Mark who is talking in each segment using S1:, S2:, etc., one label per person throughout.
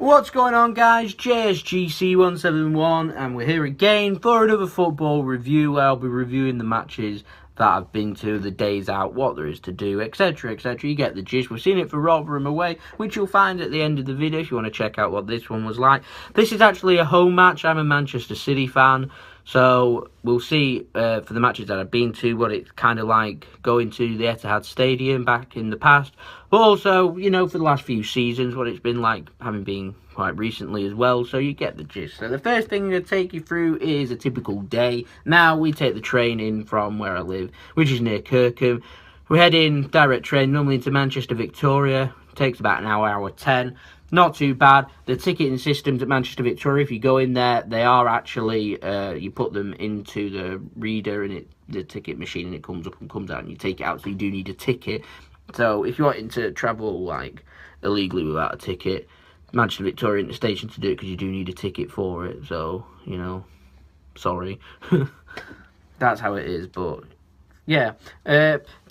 S1: What's going on, guys? JSGC171, and we're here again for another football review. I'll be reviewing the matches that I've been to, the days out, what there is to do, etc, etc. You get the gist. We've seen it for Rotherham away, which you'll find at the end of the video if you want to check out what this one was like. This is actually a home match. I'm a Manchester City fan, so we'll see for the matches that I've been to what it's kind of like going to the Etihad Stadium back in the past. But also, you know, for the last few seasons, what it's been like, having been quite recently as well, so you get the gist. So the first thing I'm going to take you through is a typical day. Now, we take the train in from where I live, which is near Kirkham. We head in, direct train, normally into Manchester Victoria. It takes about an hour, hour 10. Not too bad. The ticketing systems at Manchester Victoria, if you go in there, they are actually, you put them into the reader and the ticket machine, and it comes up and comes out, and you take it out, so you do need a ticket. So if you're wanting to travel like illegally without a ticket, Manchester Victoria into the station to do it, because you do need a ticket for it. So, you know, sorry. That's how it is, but yeah.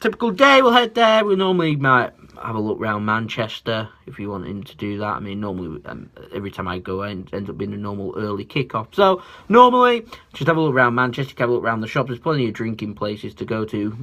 S1: Typical day, we'll head there. We normally might have a look around Manchester if you wanted to do that. I mean, normally every time I go, it ends up being a normal early kickoff. So normally just have a look around Manchester, have a look around the shops. There's plenty of drinking places to go to.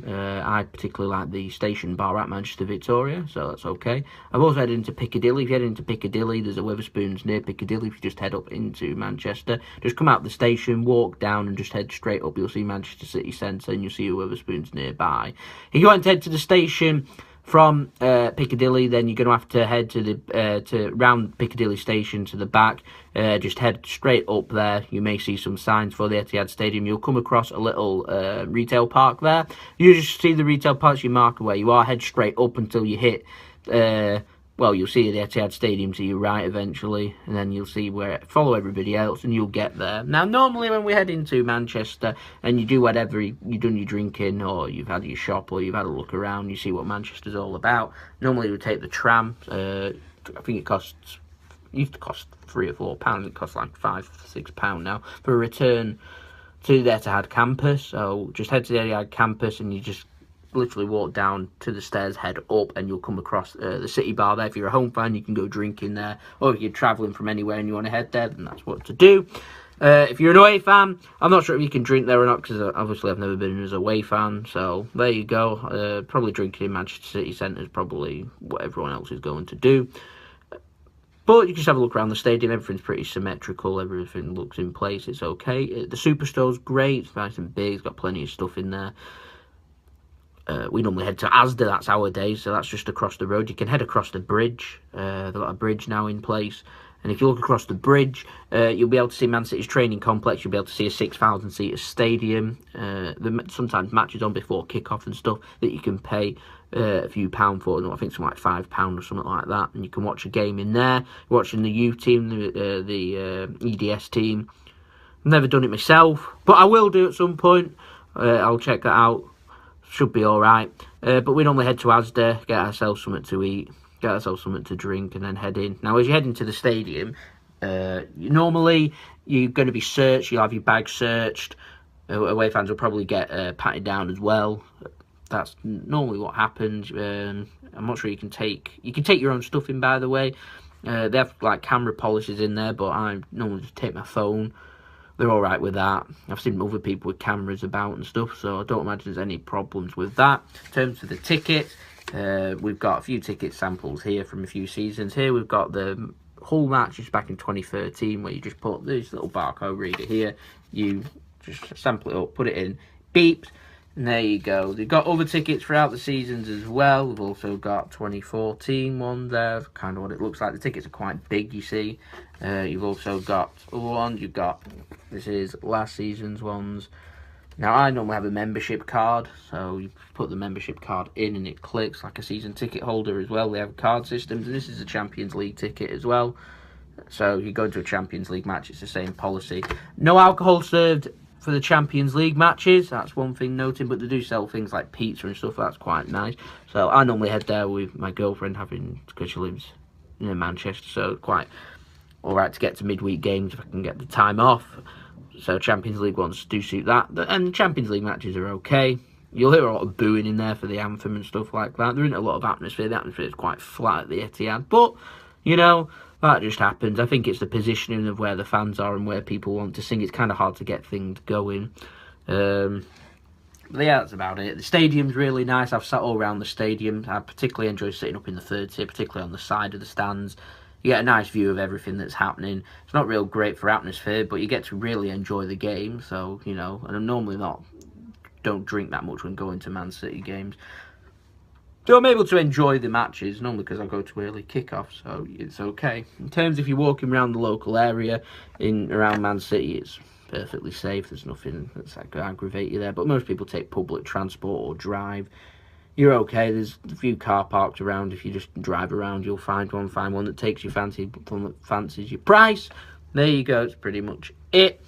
S1: I particularly like the station bar at Manchester Victoria, so that's okay. I've also headed into Piccadilly. If you head into Piccadilly, there's a Wetherspoons near Piccadilly. If you just head up into Manchester, just come out the station, walk down, and just head straight up. You'll see Manchester City Centre, and you'll see a Wetherspoons nearby. If you want to head to the station from Piccadilly, then you're going to have to head to the round Piccadilly station to the back. Just head straight up there. You may see some signs for the Etihad Stadium. You'll come across a little retail park there. You just see the retail parks, you mark where you are. Head straight up until you hit well, you'll see the Etihad Stadium to your right eventually, and then you'll see where, follow everybody else, and you'll get there. Now, normally when we head into Manchester, and you do whatever, you've done your drinking, or you've had your shop, or you've had a look around, you see what Manchester's all about, normally we take the tram. I think it used to cost £3 or £4, it costs like £5-6 now, for a return to the Etihad campus. So just head to the Etihad campus, and you just literally walk down to the stairs, head up, and you'll come across the City Bar there. If you're a home fan, you can go drinking there, or if you're travelling from anywhere and you want to head there, then that's what to do. If you're an away fan, I'm not sure if you can drink there or not, because obviously I've never been as a away fan, so there you go. Probably drinking in Manchester City Centre is probably what everyone else is going to do. But you just have a look around the stadium. Everything's pretty symmetrical. Everything looks in place. It's okay. The Superstore's great. It's nice and big. It's got plenty of stuff in there. We normally head to Asda, that's our day, so that's just across the road. You can head across the bridge. They've got a bridge now in place. And if you look across the bridge, you'll be able to see Man City's training complex. You'll be able to see a 6,000-seater stadium. Sometimes matches on before kickoff and stuff that you can pay a few pound for. I think something like £5 or something like that. And you can watch a game in there. You're watching the youth team, the EDS team. I've never done it myself, but I will do at some point. I'll check that out. Should be alright. But we normally head to Asda, get ourselves something to eat, get ourselves something to drink, and then head in. Now, as you head into the stadium, normally you're going to be searched. You'll have your bag searched. Away fans will probably get patted down as well. That's normally what happens. I'm not sure you can take your own stuff in, by the way. They have like camera polishes in there, but I normally just take my phone. They're all right with that. I've seen other people with cameras about and stuff, so I don't imagine there's any problems with that. In terms of the tickets, we've got a few ticket samples here from a few seasons. Here we've got the Hull match, just back in 2013, where you just put this little barcode reader here. You just sample it up, put it in, beeps, and there you go. They've got other tickets throughout the seasons as well. We've also got 2014 one there, kind of what it looks like. The tickets are quite big, you see. You've also got other ones. You've got, this is last season's ones. Now, I normally have a membership card, so you put the membership card in and it clicks like a season ticket holder as well. They have card systems, and this is a Champions League ticket as well. So you go into a Champions League match, it's the same policy. No alcohol served for the Champions League matches, that's one thing noting, but they do sell things like pizza and stuff. That's quite nice. So I normally head there with my girlfriend, because she lives in Manchester, so quite alright to get to midweek games if I can get the time off. So Champions League ones do suit that. And Champions League matches are okay. You'll hear a lot of booing in there for the anthem and stuff like that. There isn't a lot of atmosphere. The atmosphere is quite flat at the Etihad. But, you know, that just happens. I think it's the positioning of where the fans are and where people want to sing. It's kind of hard to get things going. But yeah, that's about it. The stadium's really nice. I've sat all around the stadium. I particularly enjoy sitting up in the third tier, particularly on the side of the stands. You get a nice view of everything that's happening. It's not real great for atmosphere, but you get to really enjoy the game. So, and I'm normally don't drink that much when going to Man City games. So I'm able to enjoy the matches, normally because I go to early kickoff, so it's okay. In terms if you're walking around the local area around Man City, it's perfectly safe. There's nothing that's going to aggravate you there. But most people take public transport or drive. You're okay. There's a few car parks around. If you just drive around, you'll find one that takes your fancy, one that fancies your price. There you go. It's pretty much it.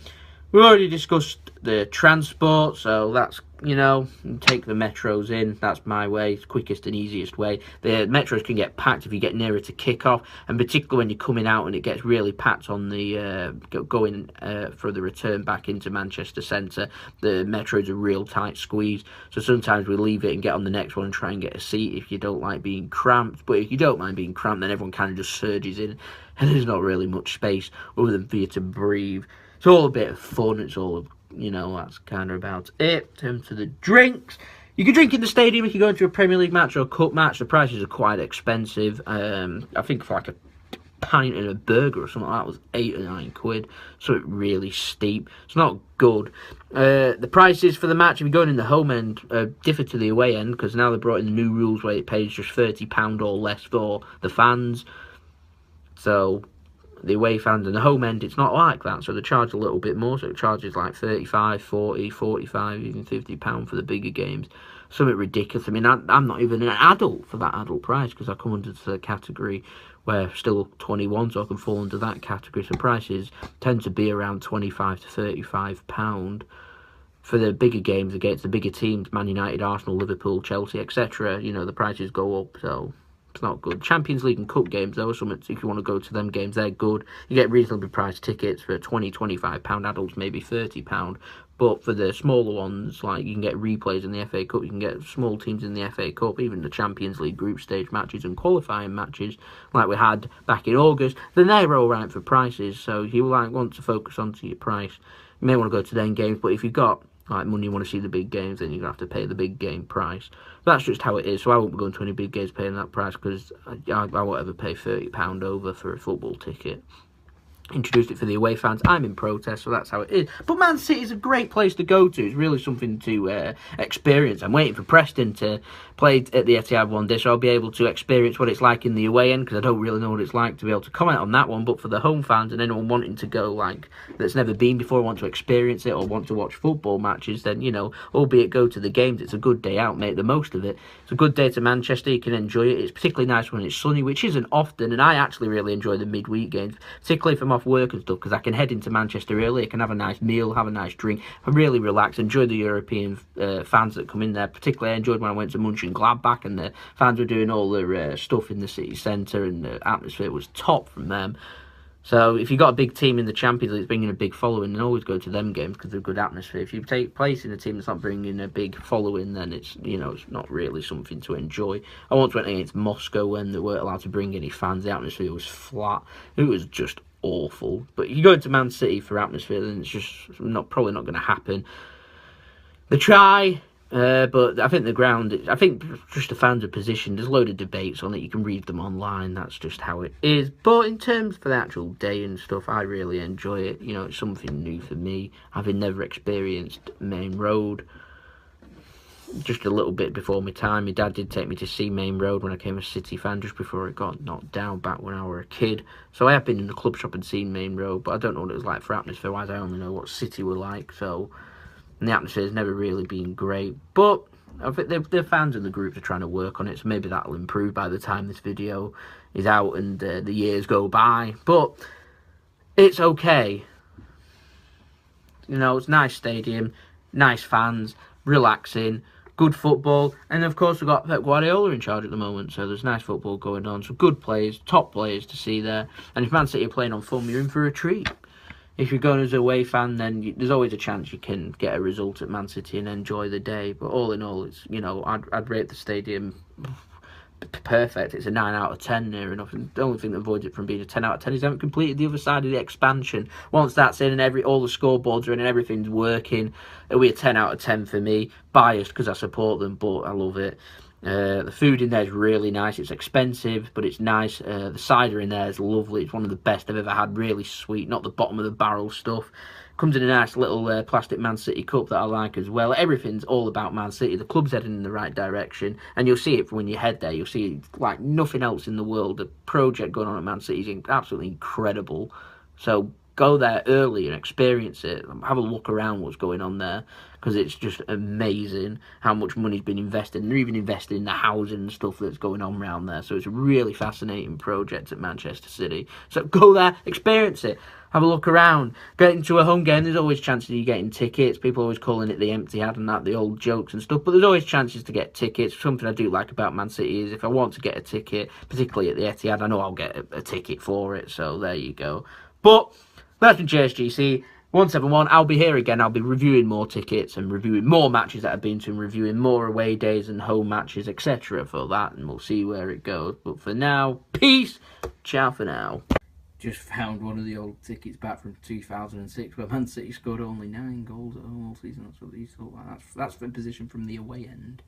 S1: We've already discussed the transport, so that's, take the metros in. That's my way. It's quickest and easiest way. The metros can get packed if you get nearer to kick-off, and particularly when you're coming out and it gets really packed on the going for the return back into Manchester Centre. The metro's a real tight squeeze, so sometimes we leave it and get on the next one and try and get a seat if you don't like being cramped. But if you don't mind being cramped, then everyone kind of just surges in, and there's not really much space other than for you to breathe. It's all a bit of fun. It's all, that's kind of about it. In terms of the drinks, you can drink in the stadium if you go into a Premier League match or a cup match. The prices are quite expensive. I think for like a pint and a burger or something like that was £8 or £9, so it's really steep. It's not good. The prices for the match, if you're going in the home end, differ to the away end, because now they've brought in the new rules where it pays just £30 or less for the fans. So the away fans and the home end, it's not like that, so they charge a little bit more. So it charges like 35, 40, 45, even £50 for the bigger games. Something ridiculous. I mean, I'm not even an adult for that adult price, because I come under the category where still 21, so I can fall under that category. So prices tend to be around 25 to 35 pound for the bigger games against the bigger teams, Man United, Arsenal, Liverpool, Chelsea, etc. The prices go up, so it's not good. Champions League and Cup games, though, some if you want to go to them games, they're good. You get reasonably priced tickets for £20, £25, adults maybe £30. But for the smaller ones, like you can get replays in the FA Cup, you can get small teams in the FA Cup, even the Champions League group stage matches and qualifying matches like we had back in August, then they're all right for prices. So if you want to focus onto your price, you may want to go to them games, but if you've got money, you want to see the big games, then you're going to have to pay the big game price. That's just how it is. So I won't be going to any big games paying that price, because I won't ever pay £30 over for a football ticket. Introduced it for the away fans. I'm in protest, so that's how it is. But Man City is a great place to go to. It's really something to experience. I'm waiting for Preston to play at the Etihad one day, so I'll be able to experience what it's like in the away end, because I don't really know what it's like to be able to comment on that one. But for the home fans and anyone wanting to go, that's never been before, want to experience it or want to watch football matches, then, albeit go to the games. It's a good day out, make the most of it. It's a good day to Manchester. You can enjoy it. It's particularly nice when it's sunny, which isn't often, and I actually really enjoy the midweek games, particularly if I'm off work and stuff, because I can head into Manchester early. I can have a nice meal, have a nice drink, and really relax, enjoy the European fans that come in there. Particularly I enjoyed when I went to Mönchengladbach and the fans were doing all their stuff in the city centre, and the atmosphere was top from them. So if you've got a big team in the Champions League that's bringing a big following, then always go to them games because they're good atmosphere. If you take place in a team that's not bringing a big following, then it's it's not really something to enjoy. I once went against Moscow when they weren't allowed to bring any fans. The atmosphere was flat. It was just awful. But if you go to Man City for atmosphere, then it's just probably not going to happen. They try. But I think just the fans are positioned. There's a load of debates on it. You can read them online. That's just how it is. But in terms for the actual day and stuff, I really enjoy it. It's something new for me, having never experienced Main Road. Just a little bit before my time, my dad did take me to see Main Road when I became a City fan, just before it got knocked down back when I was a kid. So I have been in the club shop and seen Main Road, but I don't know what it was like for atmosphere-wise. I only know what City were like, so... And the atmosphere has never really been great, but I think the fans and the groups are trying to work on it, so maybe that'll improve by the time this video is out and the years go by. But it's okay. It's a nice stadium, nice fans, relaxing, good football, and of course we've got Pep Guardiola in charge at the moment, so there's nice football going on, so good players, top players to see there. And if Man City are playing on form, you're in for a treat. If you're going as a away fan, then there's always a chance you can get a result at Man City and enjoy the day. But all in all, it's I'd rate the stadium perfect. It's a 9 out of 10 near enough. And the only thing that avoids it from being a 10 out of 10 is they haven't completed the other side of the expansion. Once that's in and all the scoreboards are in and everything's working, it'll be a 10 out of 10 for me. Biased because I support them, but I love it. The food in there is really nice. It's expensive, but it's nice. The cider in there is lovely. It's one of the best I've ever had. Really sweet, not the bottom of the barrel stuff. Comes in a nice little plastic Man City cup that I like as well. Everything's all about Man City. The club's heading in the right direction, and you'll see it when you head there. You'll see like nothing else in the world. The project going on at Man City is absolutely incredible. So go there early and experience it. Have a look around what's going on there, because it's just amazing how much money's been invested. And they're even invested in the housing and stuff that's going on around there. So it's a really fascinating project at Manchester City. So go there, experience it. Have a look around. Get into a home game. There's always chances of you getting tickets. People are always calling it the Etihad and that, the old jokes and stuff. But there's always chances to get tickets. Something I do like about Man City is if I want to get a ticket, particularly at the Etihad, I know I'll get a ticket for it. So there you go. But that's been JSGC 171. I'll be here again. I'll be reviewing more tickets and reviewing more matches that I've been to and reviewing more away days and home matches, etc. for that. And we'll see where it goes. But for now, peace. Ciao for now. Just found one of the old tickets back from 2006 where Man City scored only 9 goals at home all season. That's what these thought. That's the position from the away end.